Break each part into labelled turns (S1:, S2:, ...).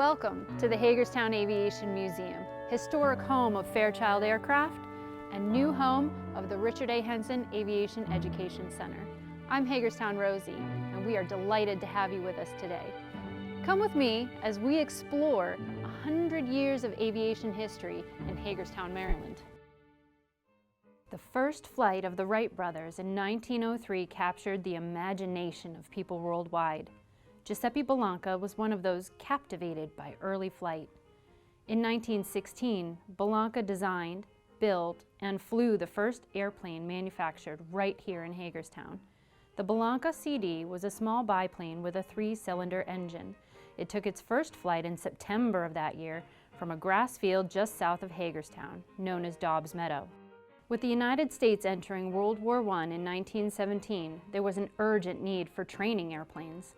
S1: Welcome to the Hagerstown Aviation Museum, historic home of Fairchild aircraft and new home of the Richard A. Henson Aviation Education Center. I'm Hagerstown Rosie, and we are delighted to have you with us today. Come with me as we explore 100 years of aviation history in Hagerstown, Maryland. The first flight of the Wright brothers in 1903 captured the imagination of people worldwide. Giuseppe Belanca was one of those captivated by early flight. In 1916, Belanca designed, built, and flew the first airplane manufactured right here in Hagerstown. The Belanca CD was a small biplane with a 3-cylinder engine. It took its first flight in September of that year from a grass field just south of Hagerstown, known as Dobbs Meadow. With the United States entering World War I in 1917, there was an urgent need for training airplanes.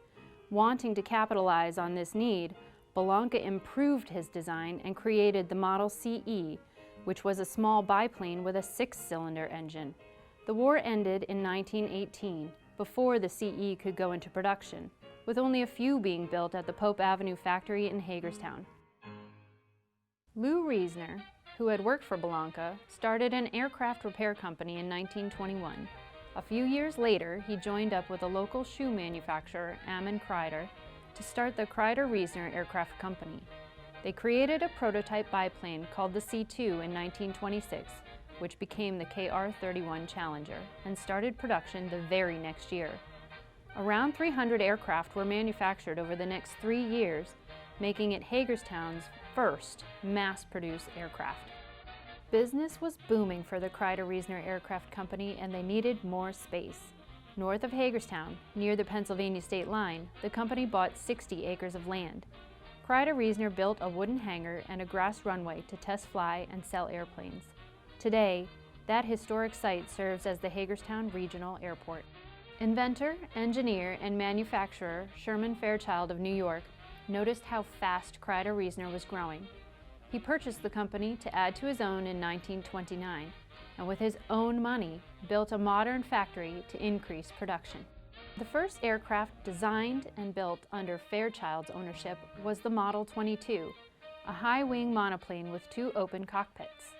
S1: Wanting to capitalize on this need, Belanca improved his design and created the Model CE, which was a small biplane with a 6-cylinder engine. The war ended in 1918, before the CE could go into production, with only a few being built at the Pope Avenue factory in Hagerstown. Lou Reisner, who had worked for Belanca, started an aircraft repair company in 1921. A few years later, he joined up with a local shoe manufacturer, Ammon Crider, to start the Crider-Reisner Aircraft Company. They created a prototype biplane called the C-2 in 1926, which became the KR-31 Challenger, and started production the very next year. Around 300 aircraft were manufactured over the next 3 years, making it Hagerstown's first mass-produced aircraft. Business was booming for the Crider-Reisner Aircraft Company, and they needed more space. North of Hagerstown, near the Pennsylvania state line, the company bought 60 acres of land. Crider-Reisner built a wooden hangar and a grass runway to test fly and sell airplanes. Today, that historic site serves as the Hagerstown Regional Airport. Inventor, engineer, and manufacturer Sherman Fairchild of New York noticed how fast Crider-Reisner was growing. He purchased the company to add to his own in 1929, and with his own money, built a modern factory to increase production. The first aircraft designed and built under Fairchild's ownership was the Model 22, a high-wing monoplane with 2 open cockpits.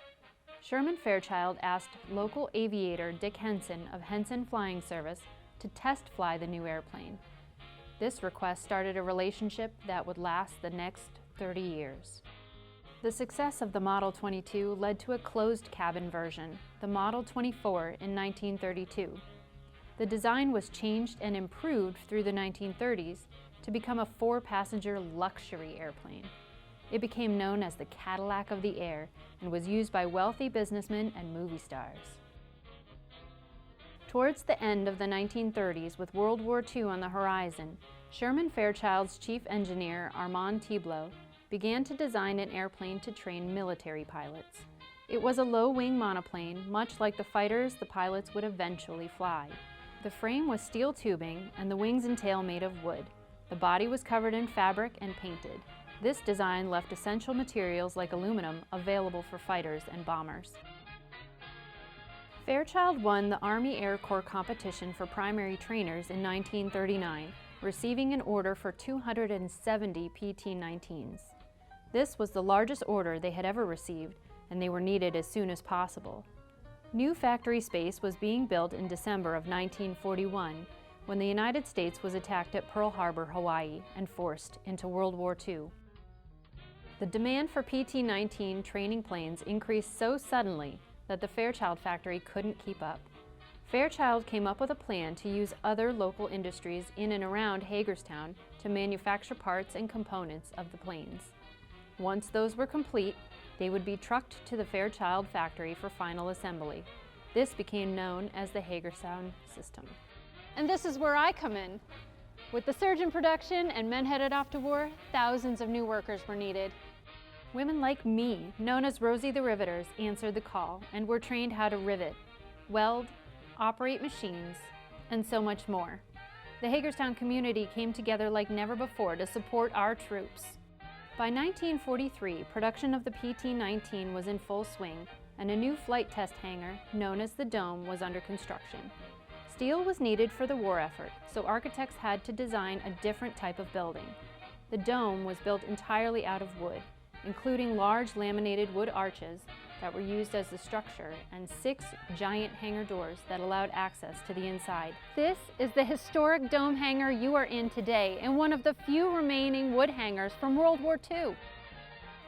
S1: Sherman Fairchild asked local aviator Dick Henson of Henson Flying Service to test fly the new airplane. This request started a relationship that would last the next 30 years. The success of the Model 22 led to a closed cabin version, the Model 24, in 1932. The design was changed and improved through the 1930s to become a 4-passenger luxury airplane. It became known as the Cadillac of the air and was used by wealthy businessmen and movie stars. Towards the end of the 1930s, with World War II on the horizon, Sherman Fairchild's chief engineer, Armand Thieblot, began to design an airplane to train military pilots. It was a low-wing monoplane, much like the fighters the pilots would eventually fly. The frame was steel tubing and the wings and tail made of wood. The body was covered in fabric and painted. This design left essential materials like aluminum available for fighters and bombers. Fairchild won the Army Air Corps competition for primary trainers in 1939, receiving an order for 270 PT-19s. This was the largest order they had ever received, and they were needed as soon as possible. New factory space was being built in December of 1941 when the United States was attacked at Pearl Harbor, Hawaii, and forced into World War II. The demand for PT-19 training planes increased so suddenly that the Fairchild factory couldn't keep up. Fairchild came up with a plan to use other local industries in and around Hagerstown to manufacture parts and components of the planes. Once those were complete, they would be trucked to the Fairchild factory for final assembly. This became known as the Hagerstown system. And this is where I come in. With the surge in production and men headed off to war, thousands of new workers were needed. Women like me, known as Rosie the Riveters, answered the call and were trained how to rivet, weld, operate machines, and so much more. The Hagerstown community came together like never before to support our troops. By 1943, production of the PT-19 was in full swing, and a new flight test hangar, known as the Dome, was under construction. Steel was needed for the war effort, so architects had to design a different type of building. The dome was built entirely out of wood, including large laminated wood arches that were used as the structure and 6 giant hangar doors that allowed access to the inside. This is the historic dome hangar you are in today and one of the few remaining wood hangars from World War II.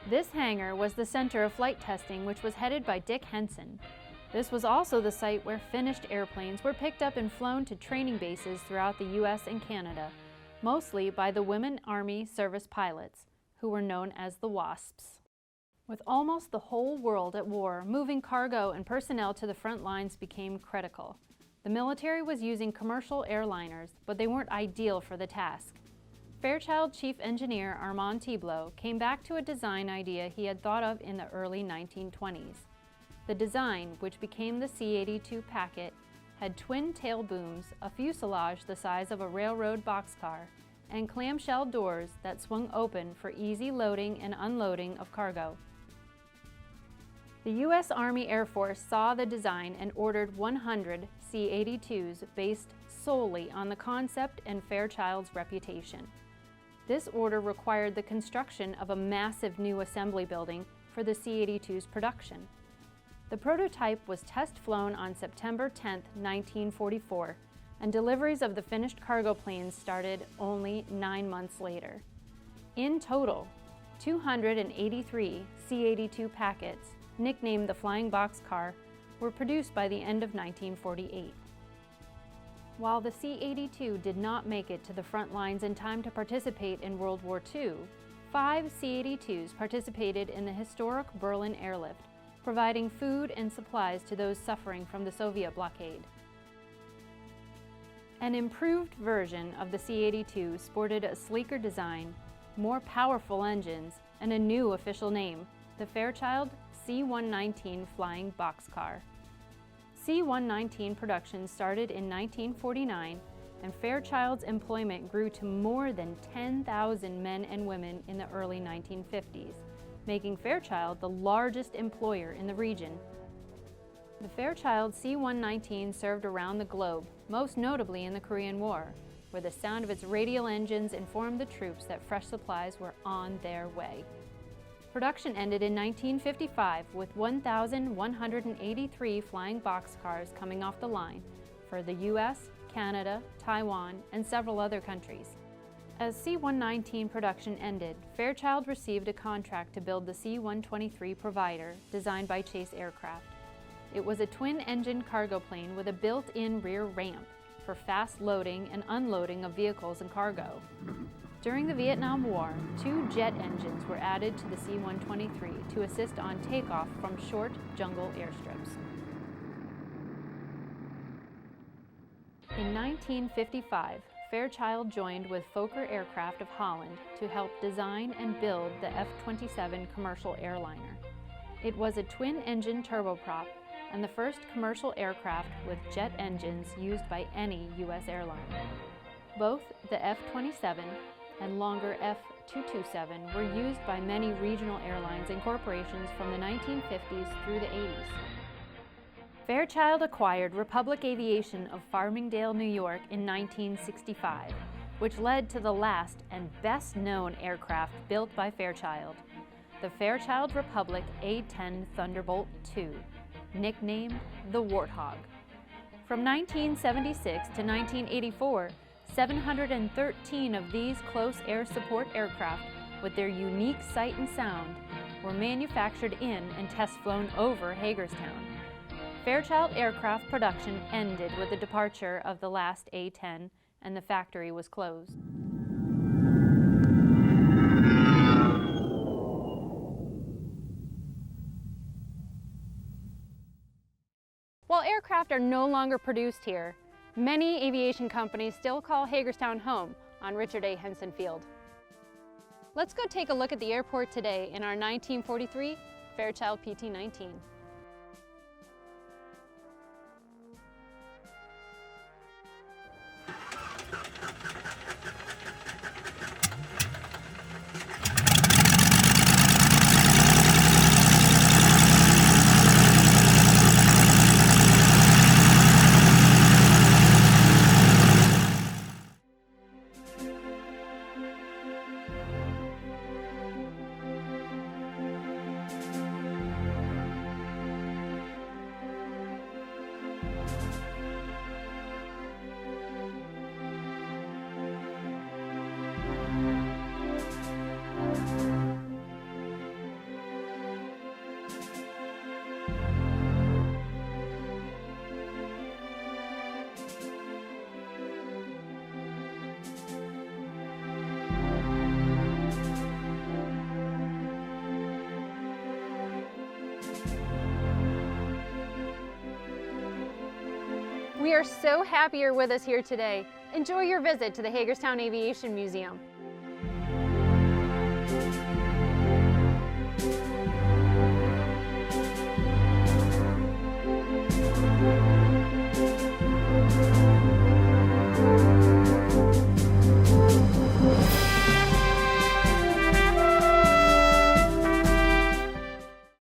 S1: This hangar was the center of flight testing, which was headed by Dick Henson. This was also the site where finished airplanes were picked up and flown to training bases throughout the US and Canada, mostly by the Women Army Service pilots, who were known as the WASPs. With almost the whole world at war, moving cargo and personnel to the front lines became critical. The military was using commercial airliners, but they weren't ideal for the task. Fairchild Chief Engineer Armand Thieblot came back to a design idea he had thought of in the early 1920s. The design, which became the C-82 Packet, had twin tail booms, a fuselage the size of a railroad boxcar, and clamshell doors that swung open for easy loading and unloading of cargo. The U.S. Army Air Force saw the design and ordered 100 C-82s based solely on the concept and Fairchild's reputation. This order required the construction of a massive new assembly building for the C-82's production. The prototype was test flown on September 10, 1944, and deliveries of the finished cargo planes started only 9 months later. In total, 283 C-82 Packets, nicknamed the Flying Boxcar, were produced by the end of 1948. While the C-82 did not make it to the front lines in time to participate in World War II, 5 C-82s participated in the historic Berlin airlift, providing food and supplies to those suffering from the Soviet blockade. An improved version of the C-82 sported a sleeker design, more powerful engines, and a new official name, the Fairchild C-119 Flying Boxcar. C-119 production started in 1949, and Fairchild's employment grew to more than 10,000 men and women in the early 1950s, making Fairchild the largest employer in the region. The Fairchild C-119 served around the globe, most notably in the Korean War, where the sound of its radial engines informed the troops that fresh supplies were on their way. Production ended in 1955 with 1,183 flying boxcars coming off the line for the US, Canada, Taiwan, and several other countries. As C-119 production ended, Fairchild received a contract to build the C-123 Provider, designed by Chase Aircraft. It was a twin-engine cargo plane with a built-in rear ramp for fast loading and unloading of vehicles and cargo. During the Vietnam War, 2 jet engines were added to the C-123 to assist on takeoff from short jungle airstrips. In 1955, Fairchild joined with Fokker Aircraft of Holland to help design and build the F-27 commercial airliner. It was a twin-engine turboprop and the first commercial aircraft with jet engines used by any U.S. airline. Both the F-27 and longer F-227 were used by many regional airlines and corporations from the 1950s through the 80s. Fairchild acquired Republic Aviation of Farmingdale, New York in 1965, which led to the last and best-known aircraft built by Fairchild, the Fairchild Republic A-10 Thunderbolt II, nicknamed the Warthog. From 1976 to 1984, 713 of these close air support aircraft, with their unique sight and sound, were manufactured in and test flown over Hagerstown. Fairchild aircraft production ended with the departure of the last A-10, and the factory was closed. While aircraft are no longer produced here, many aviation companies still call Hagerstown home on Richard A. Henson Field. Let's go take a look at the airport today in our 1943 Fairchild PT-19. We are so happy you're with us here today. Enjoy your visit to the Hagerstown Aviation Museum.